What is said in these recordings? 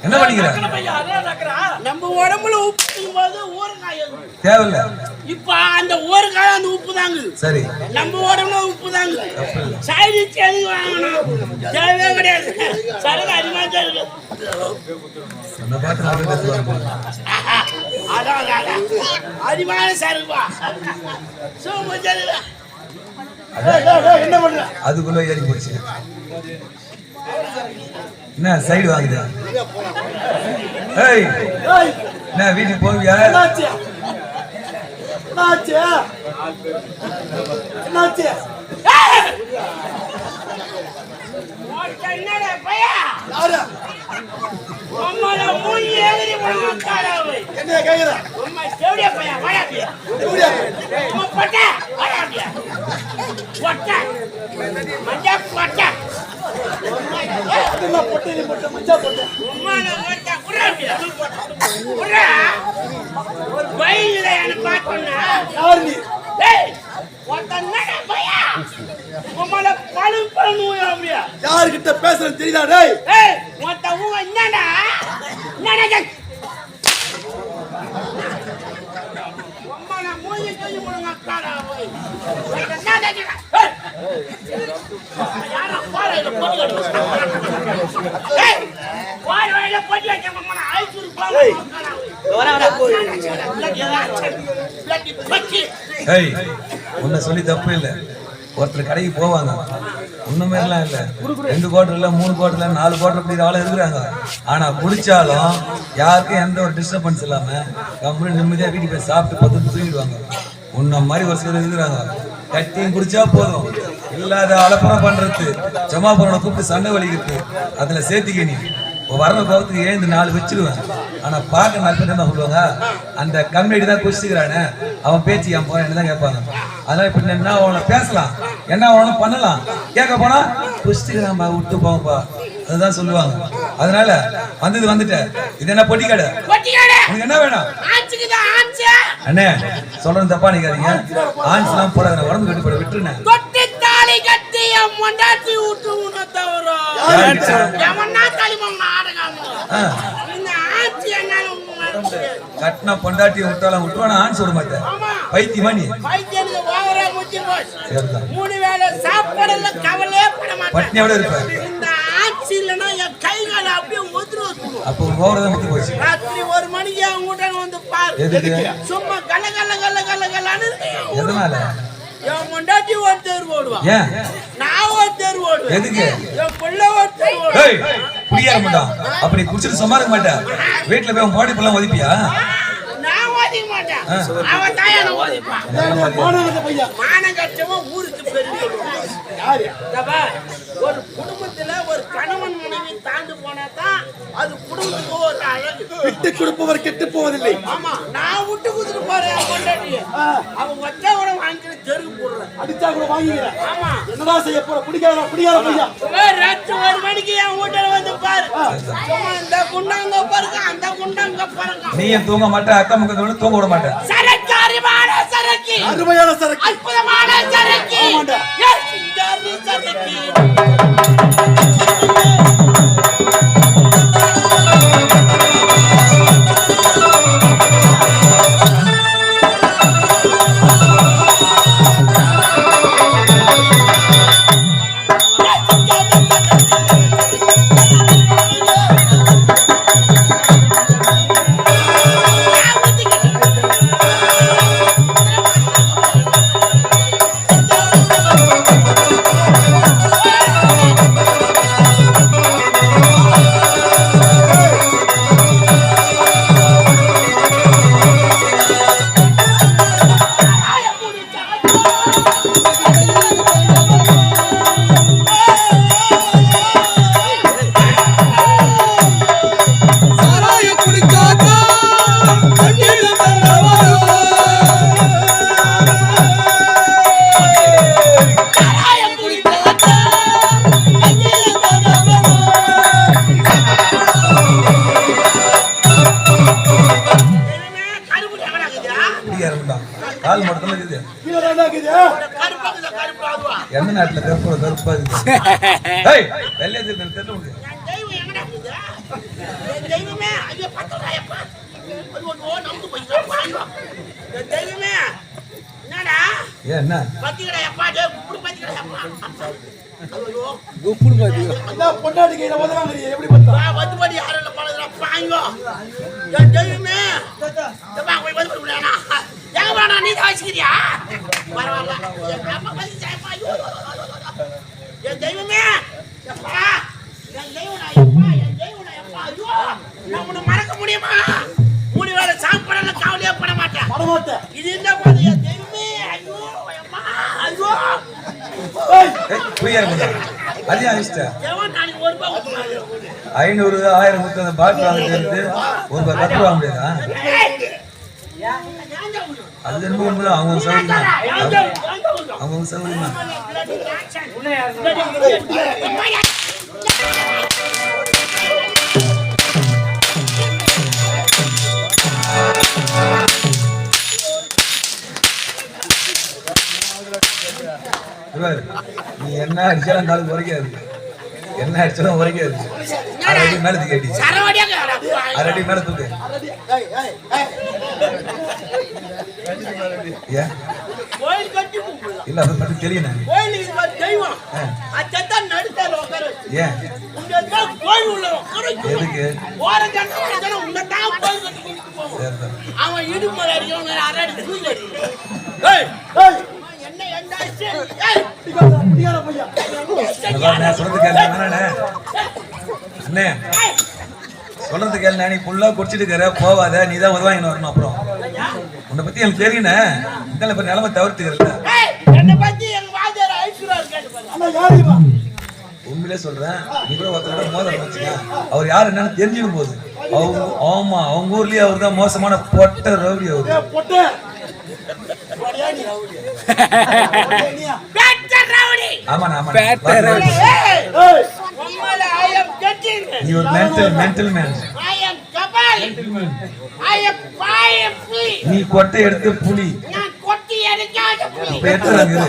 என்ன பண்ணிக்கிற? நம்ம உடம்புல உப்பு போது ஊறுகாய் தேவையில்ல. இப்ப அந்த ஊறுகாய் அந்த உப்பு தாங்க. சரி, நம்ம உடம்புல உப்பு தாங்க. சைடு எது வாங்கணும் தேவையே கிடையாது. சரக்கு அதிகமா இருக்கு. அதிகமான சரக்குவா என்ன பண்ற? அதுக்குள்ள ஏறி போச்சு. என்ன சைடு வாங்குது? என்ன வீட்டுக்கு போவியா? என்னடா பையா என்ன கேக்குற? யாருக்கிட்ட பேசுறது தெரியுதா? என்னடா உன்னை சொல்லி தப்பு இல்லை. ஒருத்தர் கடைக்கு போவாங்க, ஒண்ணுமே எல்லாம் இல்ல, 2 குவார்டர் இல்ல 3 குவார்டர் இல்ல 4 குவார்டர் இப்படி ஆளு இருக்கிறாங்க. ஆனா குடிச்சாலும் யாருக்கும் எந்த ஒரு டிஸ்டர்பன்ஸ் இல்லாம கம்பெனி நிம்மதியா வீட்டுக்கு போய் சாப்பிட்டு பத்து தூங்கிடுவாங்க. உன்ன மாதிரி ஒரு சிலர் இருக்கிறாங்க, கட்டியும் குடிச்சா போதும், இல்லாத அலப்பறம் பண்றது, ஜமாபுரனை கூப்பிட்டு சண்டை வலிக்கிறது, அதுல சேர்த்துக்க நீ வரவ கோபத்துக்கு எழுந்து 4 வச்சிருவேன். ஆனா பார்க்க 4 பேர் என்ன சொல்லுவாங்க, அந்த கம்யூனிட்டி தான் குடிச்சுக்கிறானே, அவன் பேச்சு என் போன என்னதான் கேட்பாங்க. அதனால இப்ப என்ன அவனை பேசலாம், என்ன அவனை பண்ணலாம், கேட்க போனா குடிச்சுக்கிறான்பா விட்டு போங்கப்பா, அதுதான் சொல்லுவாங்க. அதனால வந்துட்ட இது என்ன பொட்டி கடை, உனக்கு என்ன வேணும்? அண்ணே சொல்றது தப்பா நினைக்காதீங்க, ஆன்ஸ் எல்லாம் போடாத, உடம்பு கட்டி போட விட்டுருனேன். கட்டினா பொண்டாட்டி விட்டாலும் விட்டுவானா ஆன்ஸ் விட மாட்டேன். பைத்தியமா நீ? பட்னியோட இருப்ப. அப்போ ஓவரதான் முத்தி போச்சு. ராத்திரி 1 மணிக்கு அவங்க வீட்டுல வந்து பாரு, சும்மா கல கல கல கல கலன்னு. எதனால? என் முண்டாட்டி ஒரு தேர் ஓடுவான், நான் ஒரு தேர் ஓடுவேன். எதுக்கு? என் பிள்ளை ஒரு தேர் ஓடுவேன். குடியார மாட்டான், அப்படி குடிச்சிட்டு சும்மா இருக்க மாட்டேன். வீட்டுல போய் உன் பாடி பிள்ளை ஒதிப்பியா? நான் ஓதிக்க மாட்டேன், அவன் தாயான ஓதிப்பான். மானகட்டவன் ஊருக்கு பெரிய ஒரு குடும்பத்துல ஒரு கணவன் மனைவி தாண்டு போனாதான் அது குடும்பத்துக்கு ஒரு அழகு. விட்டு கொடுப்பவர் கெட்டு போவதில்லை. ஆமா, நான் விட்டு கொடுத்துட்டு போறேன் பொண்டாட்டிய, அவன் வச்சா கூட வாங்கிக்கிற தெருக்கு போடுறேன், அடிச்சா கூட வாங்கிக்கிறேன். ஆமா, என்னடா செய்ய போற? பிடிக்காத பையா. ராத்திரி 1 மணிக்கு என் வீட்டுல வந்து பாரு, இந்த குண்டாங்க பாருங்க, அந்த குண்டாங்க பாருங்க. நீ தூங்க மாட்டேன், அக்கா முக்கத்தோட தூங்க விட மாட்டேன். சரக்கு அருமையான சரக்கு, அருமையான சரக்கு, அற்புதமான சரக்கு, சரக்கு. எந்த நாட்டுல கருப்பா இருக்கு வெள்ளைய தெரியல முடியும் தெய்வமே ஐயோ பத்தோடாயப்பா அது ஒண்ணு நமக்கு போய் தெய்வமே என்னடா என்ன பத்திக்கடையப்பா டேய் குப்புடு பத்திக்கடையப்பா ஐயோ குப்புடு பாத்தி அந்த பொண்டாட்டி கையில ஓதவாங்கறியே எப்படி பத்தா வத்துபடி யாரல பழகுறா பாங்கோ ஏன் தெய்வமே தப்பா போய் வந்து புடிடா எங்க வாடா நீ தாச்சிக்கிறியா பரவாயில்ல என் அப்பா பத்தி ஜெயப்பா ஐயோ ஏன் தெய்வமே அப்பா என் தெய்வனா ஐயோ நான் உன்னை மறக்க முடியுமா மூணு வேளை சாப்பிடல கவலையே பட மாட்டேன் இது என்ன போது என் தெய்வமே ஐயோ அம்மா ஐயோ அதே அழிச்சிட்ட எவன் நாளைக்கு ஒரு ரூபாய் கொடுத்தாங்க 500 1000 கொடுத்து பாட்டு வாங்கிட்டு ஒரு ரூபாய் கட்டு வாங்க முடியாதா அது என்ன அவங்க சௌகரியம் அவங்க சௌகரியம் நீ என்ன அடிச்சாலும் நாளுக்கு உரைக்காது என்ன அடிச்சாலும் உரைக்காது அரடி மேல கேட்டி அரடி மேல தூக்கு இல்ல அது மட்டும் தெரியும் எதுக்கு அவன் இடுமலை அடிக்கணும் அரடி சொல்றது கேள்வி நீ ஃபுல்லா குடிச்சிட்டு இருக்கிற போவாத நீ தான் உதவாங்க வரணும் அப்புறம் உன்னை பத்தி எனக்கு தெரியுன இந்த இப்ப நிலைமை தவிர்த்துக்கிறல உண்மையிலே சொல்றேன் நீ கூட ஒருத்தரோட மோதல் வச்சுக்க அவர் யாரு என்னன்னு தெரிஞ்சிடும் போது ஆமா அவங்க ஊர்லயே அவர் தான் மோசமான பொட்ட ரவுடி அவரு நீ ஒரு மென்டல் மேன் நீ கொட்டை எடுத்து புலி எடுத்துறாங்க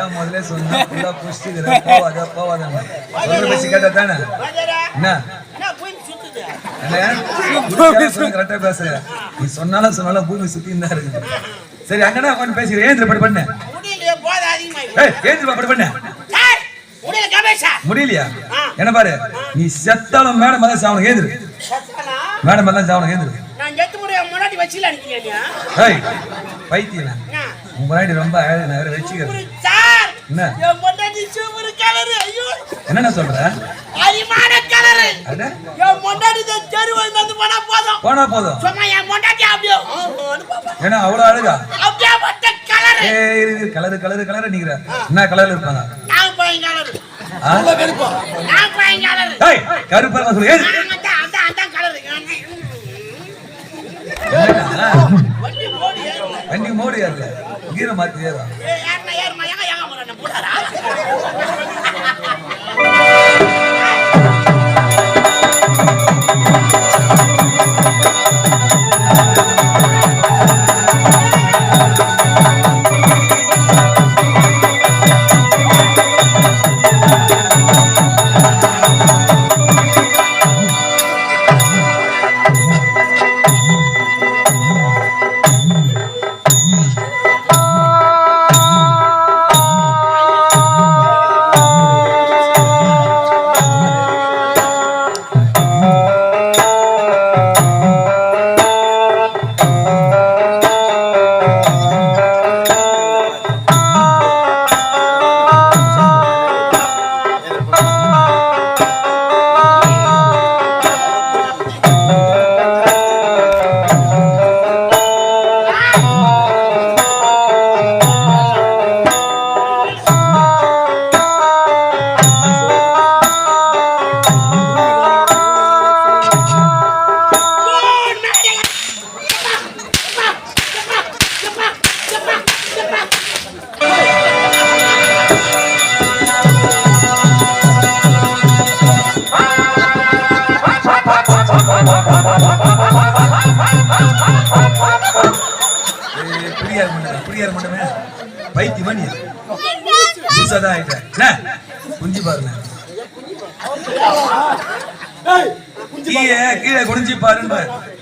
முதல்ல சொன்னா போவாத பேசி கேட்டா தானே கரெக்டா பேசுற நீ சொன்னாலும் பூமி சுத்தி தான் இருக்கு சரி அங்கடா உட்காந்து பேசுறேன் ஏந்திர படி பண்ண ஏந்திர படி பண்ண முடியலையா என்ன பாரு நீ செத்தாலும் மேடம் மேல சாவணும் ஏந்திரு மேடம் மேல சாவணும் ஏந்திரு பைத்தியம் முன்னாடி ரொம்ப வச்சுக்கிறேன் என்ன சொல்ற போனா போதும் ஏன்னா அவ்வளவு அழகா கலரு கலரு கலரு நீங்க என்ன கலர்ல இருப்பாங்க கருப்பா சொல்லு வண்டி மோடி ஏறல கீரை மாத்தி ஏறும் குடியார மாட்டேன் குடியார மாட்டேமே பைத்தியமா நீ புதுசாதான் ஆயிட்டேன் என்ன குஞ்சு பாருங்க ஏய், கீழே குடிஞ்சு பாருன்னு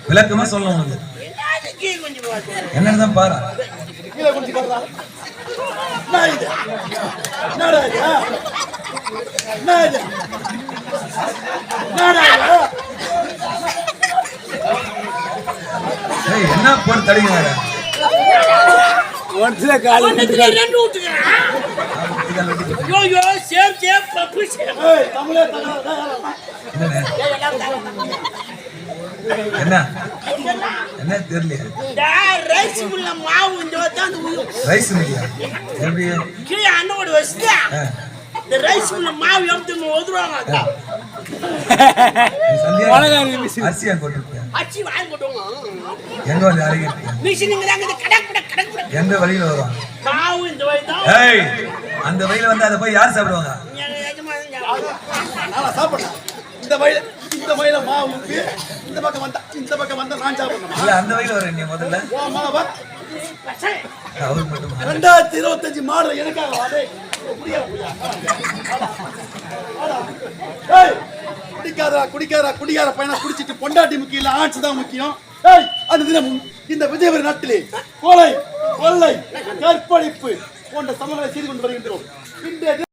விளக்கமா சொல்லணும் உனக்கு என்னது கீழ் கொஞ்சம் பாத்து. என்னன்னு பாரு கீழே குடிச்சு பாருடா. என்ன இது? என்னடா இது? என்ன இது? என்னடா இது? ஏய் என்ன போட்டு தடிங்க ஒண்ணுத்துல ரெண்டு ஊத்துக்கிறேன். ஐயோ, சேம், சேம், பப்பு சேம். ஏய், தமிழே தகராறு. ஏய், எல்லாம் தகராறு. என்ன என்ன தெரியல இந்த ரைஸுக்குள்ள மாவு இந்த வந்து ரைஸ் இல்லையா எப்படி கீழே அண்ணோட வச்சுட்டா இந்த ரைஸுக்குள்ள மாவு எடுத்து ஒதுருவாங்க. அரிசியா போட்டுருக்கேன் அச்சி வாங்கி போட்டுவாங்க. எங்க வந்து அரைக்கிட்டு மிஷினுங்க தாங்க இந்த கடக்கு எந்த வழியில வரும் மாவு இந்த வழி தான். ஏய் அந்த வழியில வந்து அதை போய் யார் சாப்பிடுவாங்க நானா சாப்பிடுறேன். இந்த வயல மாவு ஊத்தி, இந்த பக்கம் வந்தா நான் சாப்பிடணும். இல்ல அந்த வழியில வர நீ முதல்ல ஓ மாவா அவருக்கு மட்டும் 2025 மாடல் எனக்காக வாடே. ஏய், குடிக்கார பையனா குடிச்சிட்டு பொண்டாட்டி முக்கியம் இல்ல, ஆட்சி தான் முக்கியம். ஏய், அந்த தினம் இந்த விஜயபுரி நாட்டிலே கொலை, கொள்ளை, கற்பழிப்பு போன்ற சமங்களை செய்து கொண்டு வருகின்றோம். இன்றைய